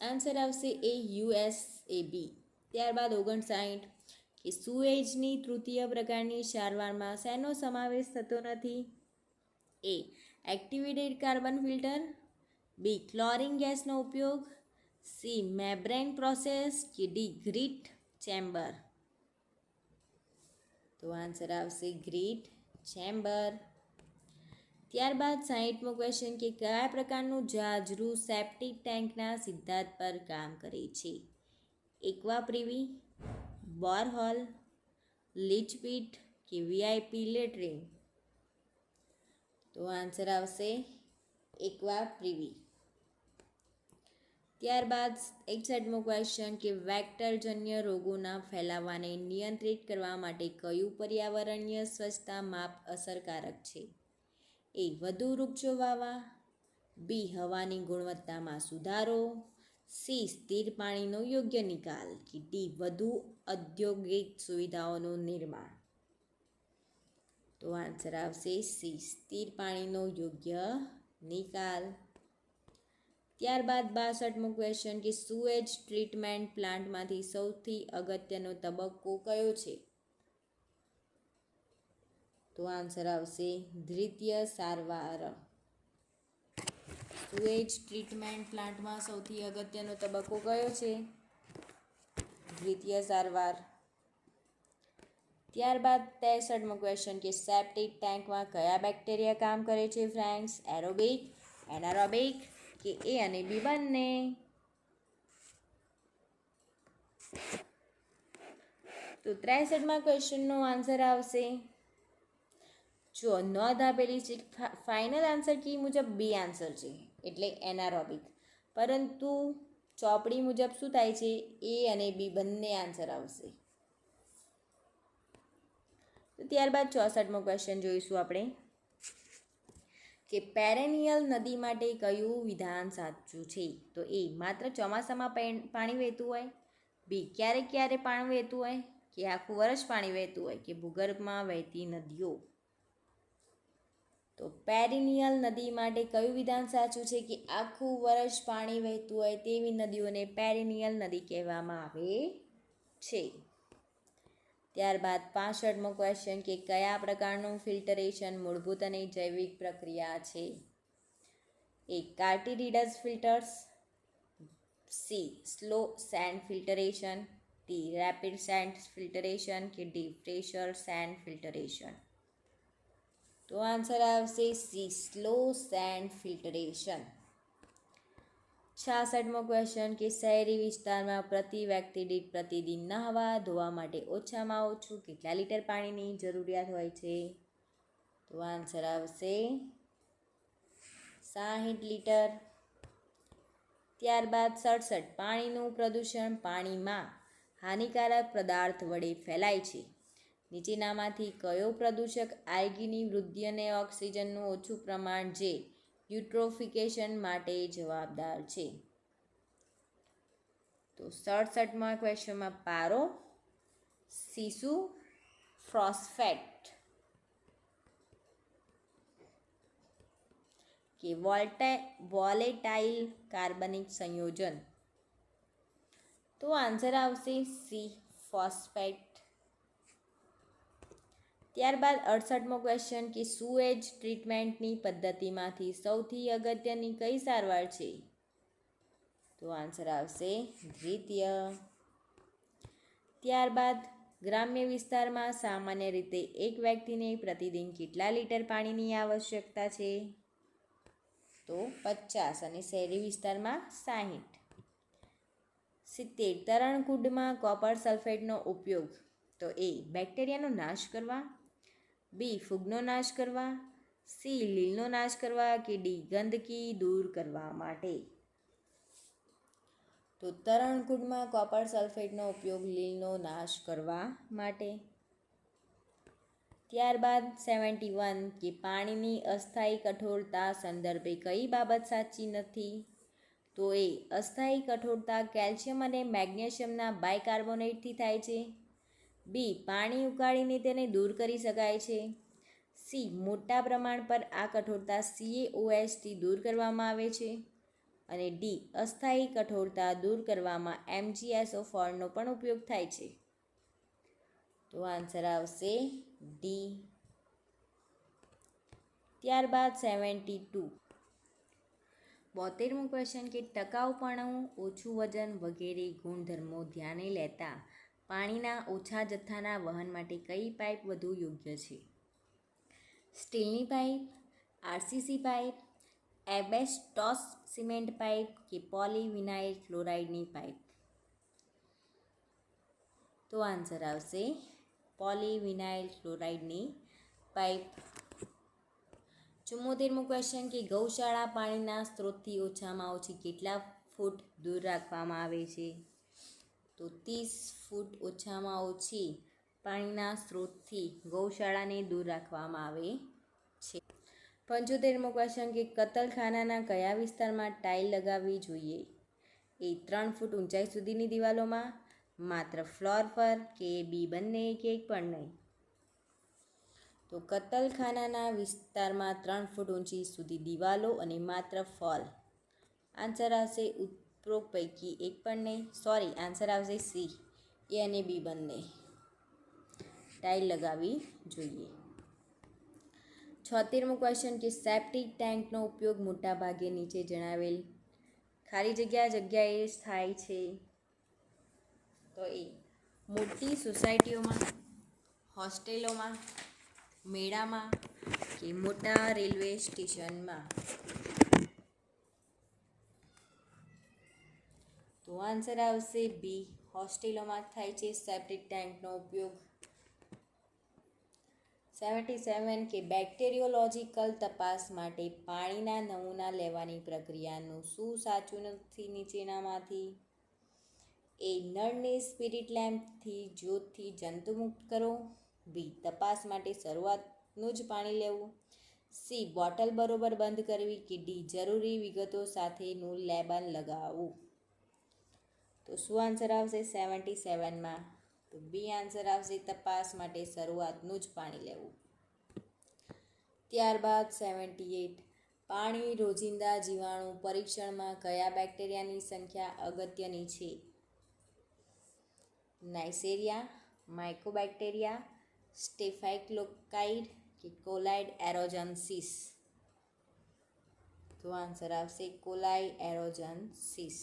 આન્સર આવશે એ યુએસએબી. ત્યારબાદ 59, કે સુએજની તૃતીય પ્રકારની સારવારમાં શેનો સમાવેશ થતો નથી? એ. એક્ટિવેટેડ કાર્બન ફિલ્ટર, બી. ક્લોરિન ગેસનો ઉપયોગ, સી. મેમ્બ્રેન પ્રોસેસ કે ડી. Greet chamber. તો આન્સર આવશે ગ્રીટ ચેમ્બર. ત્યારબાદ 60મો ક્વેશ્ચન કે કયા પ્રકારનું જાજરૂ સેપ્ટિક ટેન્કના સિદ્ધાંત પર કામ કરે છે? એક્વા પ્રીવી, બોરહોલ, લીચ પીટ કે વીઆઈપી લેટ્રિન. તો આન્સર આવશે એક્વા પ્રીવી. ત્યારબાદ 61મો ક્વેશ્ચન કે વેક્ટરજન્ય રોગોના ફેલાવાને નિયંત્રિત કરવા માટે કયું પર્યાવરણીય સ્વચ્છતા માપ અસરકારક છે? એ. વધુ વૃક્ષો વાવવા, બી. હવાની ગુણવત્તામાં સુધારો, સી. સ્થિર પાણીનો યોગ્ય નિકાલ કે ડી. વધુ ઔદ્યોગિક સુવિધાઓનું નિર્માણ. તો આન્સર આવશે સી. સ્થિર પાણીનો યોગ્ય નિકાલ. ત્યારબાદ 62મો ક્વેશ્ચન કે સુએજ ટ્રીટમેન્ટ પ્લાન્ટમાંથી સૌથી અગત્યનો તબક્કો કયો છે? તો આન્સર આવશે દ્વિતીય સારવાર. સુએજ ટ્રીટમેન્ટ પ્લાન્ટમાં સૌથી અગત્યનો તબક્કો કયો છે? દ્વિતીય સારવાર. ત્યારબાદ 63મો ક્વેશ્ચન કે સેપ્ટિક ટેન્કમાં કયા બેક્ટેરિયા કામ કરે છે ફ્રેન્ડ્સ? એરોબિક, એનારોબિક કે એ અને બી બંને? તો 63મા ક્વેશ્ચનનો આન્સર આવશે, જો નોંધ આપેલી છે, ફાઇનલ આન્સર કી મુજબ બી આન્સર છે એટલે એનારોબિક, પરંતુ ચોપડી મુજબ શું થાય છે? એ અને બી બંને આન્સર આવશે. તો ત્યારબાદ 64મો ક્વેશ્ચન જોઈશું આપણે કે પેરેનિયલ નદી માટે કયું વિધાન સાચું છે? તો એ. માત્ર ચોમાસામાં પાણી વહેતું હોય, બી. ક્યારેક ક્યારે પાણી વહેતું હોય કે આખું વર્ષ પાણી વહેતું હોય કે ભૂગર્ભમાં વહેતી નદીઓ. તો પેરેનિયલ નદી માટે કયું વિધાન સાચું છે? કે આખું વર્ષ પાણી વહેતું હોય તેવી નદીઓને પેરેનિયલ નદી કહેવામાં આવે છે. ત્યારબાદ 65મો ક્વેશ્ચન કે કયા પ્રકારનું ફિલ્ટરેશન મૂળભૂત અને જૈવિક પ્રક્રિયા છે? A. Cartridge filters, C. Slow sand filtration, D. Rapid sand filtration કે ડી. Pressure sand filtration. તો આન્સર આવશે સી. Slow sand filtration. 66મો ક્વેશ્ચન કે શહેરી વિસ્તારમાં પ્રતિ વ્યક્તિ દીઠ પ્રતિદિન નહાવા ધોવા માટે ઓછામાં ઓછું કેટલા લીટર પાણીની જરૂરિયાત હોય છે? તો આન્સર આવશે 60 લીટર. ત્યારબાદ 67 પાણીનું પ્રદૂષણ પાણીમાં હાનિકારક પદાર્થ વડે ફેલાય છે. નીચેનામાંથી કયો પ્રદૂષક આલ્ગીની વૃદ્ધિ અને ઓક્સિજનનું ઓછું પ્રમાણ જે યુટ્રોફિકેશન માટે જવાબદાર છે? તો 67મા ક્વેશ્ચનમાં પારો, સીસુ, ફોસ્ફેટ કે વોલેટાઇલ કાર્બનિક સંયોજન. તો આન્સર આવશે સી. ફોસ્ફેટ. ત્યારબાદ 68મો ક્વેશ્ચન કે સુએજ ટ્રીટમેન્ટની પદ્ધતિમાંથી સૌથી અગત્યની કઈ સારવાર છે? તો આન્સર આવશે દ્વિતીય. ત્યારબાદ ગ્રામ્ય વિસ્તારમાં સામાન્ય રીતે એક વ્યક્તિને પ્રતિદિન કેટલા લીટર પાણીની આવશ્યકતા છે? તો 50 અને શહેરી વિસ્તારમાં 60. 70 તરણકુંડમાં કોપર સલ્ફેટનો ઉપયોગ. તો એ. બેક્ટેરિયાનો નાશ કરવા, બી. ફૂગનો નાશ કરવા, સી. લીલનો નાશ કરવા કે ડી. ગંદકી દૂર કરવા માટે. તો તરણકુંડમાં કોપર સલ્ફેટનો ઉપયોગ લીલનો નાશ કરવા માટે. ત્યારબાદ 71 કે પાણીની અસ્થાયી કઠોરતા સંદર્ભે કઈ બાબત સાચી નથી? તો એ. અસ્થાયી કઠોરતા કેલ્શિયમ અને મેગ્નેશિયમના બાયકાર્બોનેટથી થાય છે, બી. પાણી ઉકાળીને તેને દૂર કરી શકાય છે, સી. મોટા પ્રમાણ પર આ કઠોરતા CaOHથી દૂર કરવામાં આવે છે અને ડી. અસ્થાયી કઠોરતા દૂર કરવામાં MgSO4નો પણ ઉપયોગ થાય છે. તો આન્સર આવશે ડી. ત્યારબાદ 72. 72મો ક્વેશ્ચન કે ટકાઉપણું, ઓછું વજન વગેરે ગુણધર્મો ધ્યાને લેતા પાણીના ઓછા જથ્થાના વહન માટે કઈ પાઇપ વધુ યોગ્ય છે? સ્ટીલની pipe, RCC pipe, asbestos cement pipe કે પોલીવિનાઇલ ક્લોરાઇડની પાઇપ? તો આન્સર આવશે પોલીવિનાઇલ ક્લોરાઇડની પાઇપ. 74મો ક્વેશ્ચન કે ગૌશાળા પાણીના સ્ત્રોતથી ઓછામાં ઓછી કેટલા ફૂટ દૂર રાખવામાં આવે છે? તો 30 ફૂટ ઓછામાં ઓછી પાણીના સ્ત્રોતથી ગૌશાળાને દૂર રાખવામાં આવે છે. 75મો ક્વેશ્ચન કે કતલખાનાના કયા વિસ્તારમાં ટાઇલ લગાવવી જોઈએ? એ 3 ફૂટ ઊંચાઈ સુધીની દિવાલોમાં, માત્ર ફ્લોર પર, કે બી બંને, કે એક પણ નહીં? તો કતલખાનાના વિસ્તારમાં 3 ફૂટ ઊંચી સુધી દિવાલો અને માત્ર ફોલ. આન્સર આવશે ઉપરોક્ત પૈકી એક પણ નહીં. આન્સર આવશે સી, એ અને બી બંને. ટાઇલ લગાવવી જોઈએ. 76મો ક્વેશ્ચન કે સેપ્ટિક ટેન્કનો ઉપયોગ મોટાભાગે નીચે જણાવેલ ખાલી જગ્યાએ થાય છે? તો એ મોટી સોસાયટીઓમાં, હોસ્ટેલોમાં, મેળામાં કે મોટા રેલવે સ્ટેશનમાં? તો આન્સર આવશે બી, હોસ્ટેલોમાં થાય છે સેપ્ટિક ટેન્કનો ઉપયોગ. 77 કે બેક્ટેરિયોલોજીકલ તપાસ માટે પાણીના નમૂના લેવાની પ્રક્રિયાનું શું સાચું નથી નીચેનામાંથી? એ નળને સ્પિરિટ લેમ્પથી જ્યોતથી જંતુમુક્ત કરો. બી તપાસ માટે શરૂઆતનું જ પાણી લેવું. સી બોટલ બરોબર બંધ કરવી. કે ડી જરૂરી વિગતો સાથેનું લેબલ લગાવવું? તો શું આન્સર આવશે 77માં? તો બી આન્સર આવશે તપાસ માટે શરૂઆતનું જ પાણી લેવું. ત્યારબાદ 78 પાણી રોજિંદા જીવાણુ પરીક્ષણમાં કયા બેક્ટેરિયાની સંખ્યા અગત્યની છે? નાઇસેરિયા, માઇકોબેક્ટેરિયા, સ્ટેફાઇલોકોકાઇડ કે કોલાઇડ એરોજન્સિસ? તો આન્સર આવશે કોલાઇડ એરોજન્સિસ.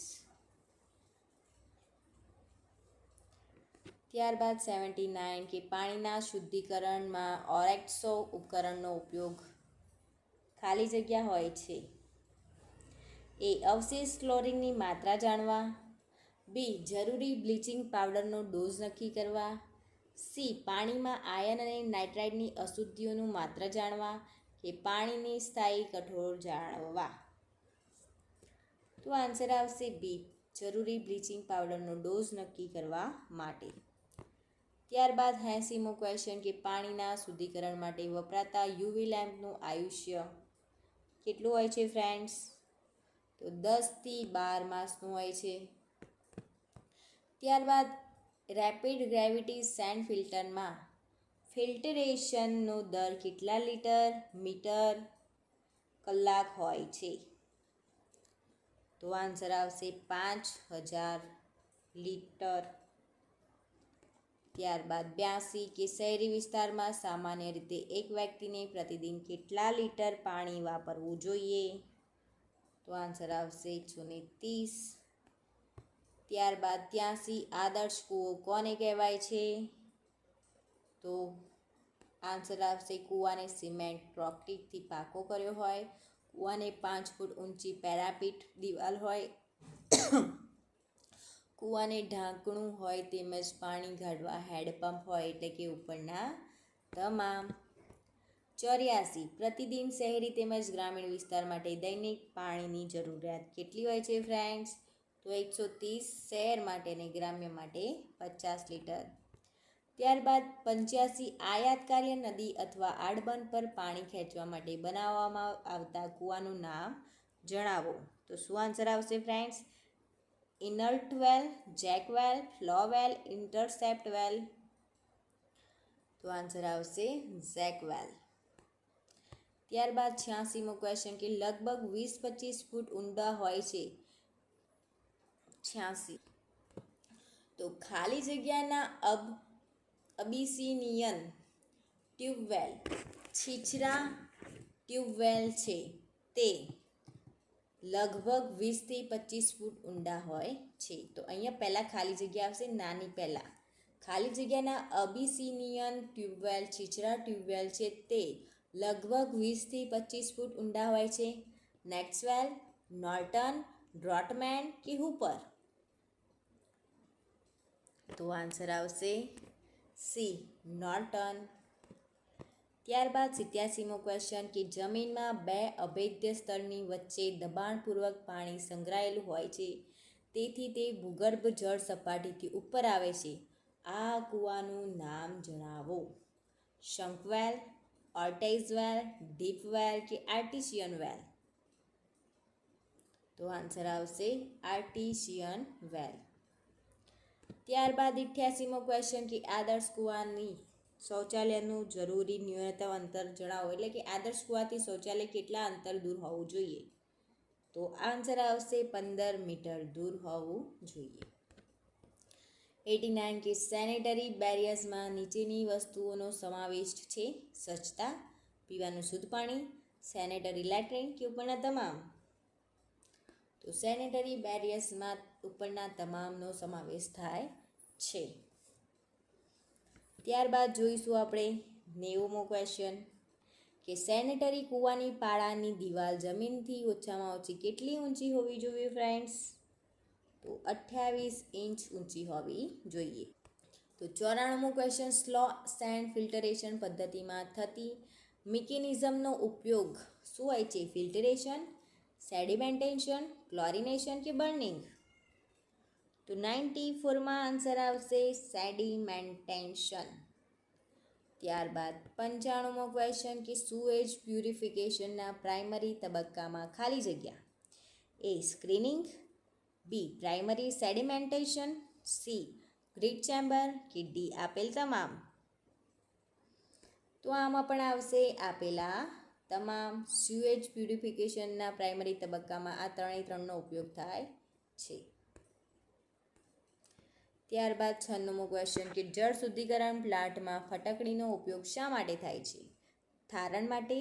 ત્યારબાદ 79 કે પાણીના શુદ્ધિકરણમાં ઓરેક્સો ઉપકરણનો ઉપયોગ ખાલી જગ્યા હોય છે? એ અવશેષ ક્લોરીનની માત્રા જાણવા. બી જરૂરી બ્લીચિંગ પાવડરનો ડોઝ નક્કી કરવા. સી પાણીમાં આયર્ન અને નાઇટ્રાઇટની અશુદ્ધિઓનું માત્રા જાણવા. કે પાણીની સ્થાયી કઠોળ જાણવા? તો આન્સર આવશે બી, જરૂરી બ્લીચિંગ પાવડરનો ડોઝ નક્કી કરવા માટે. ત્યારબાદ 80મો ક્વેશ્ચન કે પાણીના શુદ્ધિકરણ માટે વપરાતા યુવી લેમ્પનું આયુષ્ય કેટલું હોય છે ફ્રેન્ડ્સ? તો 10 થી 12 માસનું હોય છે. ત્યારબાદ રેપિડ ગ્રેવિટી સેન્ડ ફિલ્ટરમાં ફિલ્ટરેશનનો દર કેટલા લીટર મીટર કલાક હોય છે? તો આન્સર આવશે 5000 લીટર. ત્યારબાદ 82 કે શહેરી વિસ્તારમાં સામાન્ય રીતે એક વ્યક્તિને પ્રતિદિન કેટલા લીટર પાણી વાપરવું જોઈએ? તો આન્સર આવશે 130. ત્યારબાદ 83 આદર્શ કૂવો કોને કહેવાય છે? તો આન્સર આવશે કૂવાને સિમેન્ટ પ્રોક્ટિકથી પાકો કર્યો હોય, કૂવાને 5 ફૂટ ઊંચી પેરાપીટ દિવાલ હોય, કૂવાને ઢાંકણું હોય તેમજ પાણી કાઢવા હેડપંપ હોય, એટલે કે ઉપરના તમામ. 84 પ્રતિદિન શહેરી તેમજ ગ્રામીણ વિસ્તાર માટે દૈનિક પાણીની જરૂરિયાત કેટલી હોય છે ફ્રેન્ડ્સ? તો 130 શહેર માટે અને ગ્રામ્ય માટે 50 લીટર. ત્યારબાદ 85 આયાતકાર્ય નદી અથવા આડબંધ પર પાણી ખેંચવા માટે બનાવવામાં આવતા કૂવાનું નામ જણાવો. તો શું આન્સર આવશે ફ્રેન્ડ્સ? ઇનર્ટ વેલ, જેક વેલ, ફ્લો વેલ, ઇન્ટરસેપ્ટ વેલ? તો આન્સર આવશે જેક વેલ. ત્યારબાદ 86મો ક્વેશ્ચન કે લગભગ 20-25 ફૂટ ઊંડા હોય છે 86. તો ખાલી જગ્યાના અબિસિનિયન ટ્યુબવેલ છીછરા ટ્યુબવેલ છે તે લગભગ 20 થી 25 ફૂટ ઊંડા હોય છે. તો અહીંયા પહેલાં ખાલી જગ્યા આવશે, નાની પહેલાં ખાલી જગ્યાના અબિસિનિયન ટ્યુબવેલ છીછરા ટ્યુબવેલ છે તે લગભગ 20 થી 25 ફૂટ ઊંડા હોય છે. નેક્સવેલ, નોર્ટન, ડ્રોટમેન કે હૂપર? તો આન્સર આવશે સી, નોર્ટન. ત્યારબાદ 87મો ક્વેશ્ચન કે જમીનમાં બે અભેદ્ય સ્તરની વચ્ચે દબાણપૂર્વક પાણી સંગ્રહાયેલું હોય છે, તેથી તે ભૂગર્ભ જળ સપાટીથી ઉપર આવે છે. આ કૂવાનું નામ જણાવો. શંકવેલ, ઓર્ટાઇઝ વેલ, ડીપ વેલ કે આર્ટિશિયન વેલ? તો આન્સર આવશે આર્ટિશિયન વેલ. ત્યારબાદ 88મો ક્વેશ્ચન કે આદર્શ કૂવાની શૌચાલયનું જરૂરી ન્યૂનતમ અંતર જણાવો. એટલે કે આદર્શ કૂવાથી શૌચાલય કેટલા અંતર દૂર હોવું જોઈએ? તો આન્સર આવશે 15 મીટર દૂર હોવું જોઈએ. 89 કે સેનેટરી બેરિયર્સમાં નીચેની વસ્તુઓનો સમાવેશ છે. સ્વચ્છતા, પીવાનું શુદ્ધ પાણી, સેનેટરી લેટ્રિન કે ઉપરના તમામ? તો સેનેટરી બેરિયર્સમાં ઉપરના તમામનો સમાવેશ થાય છે. ત્યારબાદ જોઈશું આપણે 90મો ક્વેશ્ચન કે સેનેટરી કૂવાની પાળાની દિવાલ જમીનથી ઓછામાં ઓછી કેટલી ઊંચી હોવી જોઈએ ફ્રેન્ડ્સ? તો 28 ઇંચ ઊંચી હોવી જોઈએ. તો 94મો ક્વેશ્ચન સ્લો સેન્ડ ફિલ્ટરેશન પદ્ધતિમાં થતી મિકેનિઝમનો ઉપયોગ શું હોય છે? ફિલ્ટરેશન, સેડિમેન્ટેશન, ક્લોરિનેશન કે બર્નિંગ? તો 94માં આન્સર આવશે સેડિમેન્ટેશન. ત્યારબાદ 95મો ક્વેશ્ચન કે સુએજ પ્યુરિફિકેશનના પ્રાઇમરી તબક્કામાં ખાલી જગ્યા એ સ્ક્રીનિંગ, બી પ્રાઇમરી સેડિમેન્ટેશન, સી ગ્રીટ ચેમ્બર કે ડી આપેલ તમામ? તો આમાં પણ આવશે આપેલા તમામ. સ્યુએજ પ્યુરિફિકેશનના પ્રાઇમરી તબક્કામાં આ ત્રણનો ઉપયોગ થાય છે. ત્યારબાદ 96મો ક્વેશ્ચન કે જળ શુદ્ધિકરણ પ્લાન્ટમાં ફટકડીનો ઉપયોગ શા માટે થાય છે? ઠારણ માટે,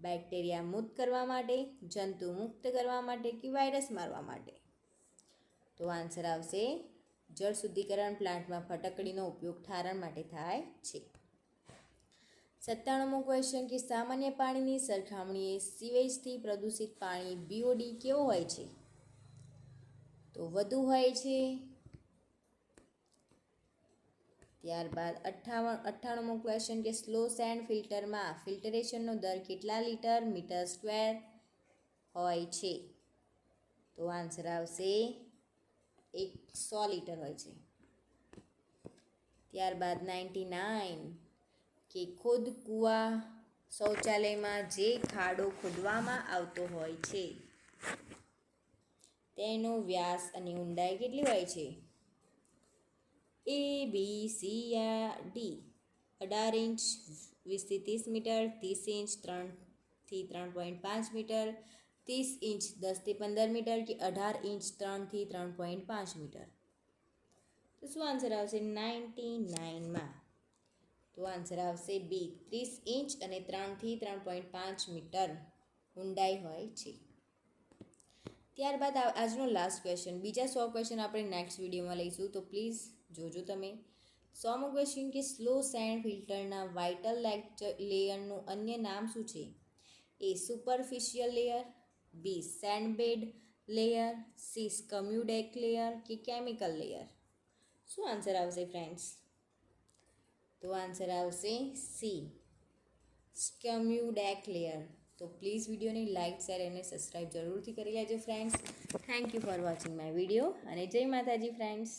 બેક્ટેરિયા મુક્ત કરવા માટે, જંતુ મુક્ત કરવા માટે કે વાયરસ મારવા માટે? તો આન્સર આવશે જળ શુદ્ધિકરણ પ્લાન્ટમાં ફટકડીનો ઉપયોગ ઠારણ માટે થાય છે. 97મો ક્વેશ્ચન કે સામાન્ય પાણીની સરખામણીએ સીવેજથી પ્રદૂષિત પાણી બીઓડી કેવો હોય છે? તો વધુ હોય છે. ત્યારબાદ 98મો ક્વેશ્ચન કે સ્લો સેન્ડ ફિલ્ટરમાં ફિલ્ટરેશનનો દર કેટલા લીટર મીટર સ્ક્વેર હોય છે? તો આન્સર આવશે 100 લીટર હોય છે. ત્યારબાદ 99 કે ખુદ કૂવા શૌચાલયમાં જે ખાડો ખોદવામાં આવતો હોય છે તેનો વ્યાસ અને ઊંડાઈ કેટલી હોય છે? એ, બી, સી યા ડી? 18 ઇંચ 20 થી 30 મીટર, 30 ઇંચ 3 થી 3.5 મીટર, 30 ઇંચ 10 થી 15 મીટર કે 18 ઇંચ 3 થી 3.5 મીટર? તો શું આન્સર આવશે 99માં? તો આન્સર આવશે બી 30 ઇંચ અને 3 થી 3.5 મીટર ઊંડાઈ હોય છે. ત્યારબાદ આજનો લાસ્ટ ક્વેશ્ચન. બીજા 100 ક્વેશ્ચન આપણે નેક્સ્ટ વિડીયોમાં લઈશું, તો પ્લીઝ જોજો તમે. 100મો ક્વેશ્ચન કે સ્લો સેન્ડ ફિલ્ટરના વાઇટલ લેયરનું અન્ય નામ શું છે? એ સુપરફિશિયલ લેયર, બી સેન્ડબેડ લેયર, સી સ્કમ્યુડેક લેયર કે કેમિકલ લેયર? શું આન્સર આવશે ફ્રેન્ડ્સ? તો આન્સર આવશે સી સ્કમ્યુડેક લેયર. તો પ્લીઝ વિડીયોને લાઇક, શેર અને સબસ્ક્રાઈબ જરૂરથી કરી લેજો friends. Thank you for watching my video અને જય માતાજી ફ્રેન્ડ્સ.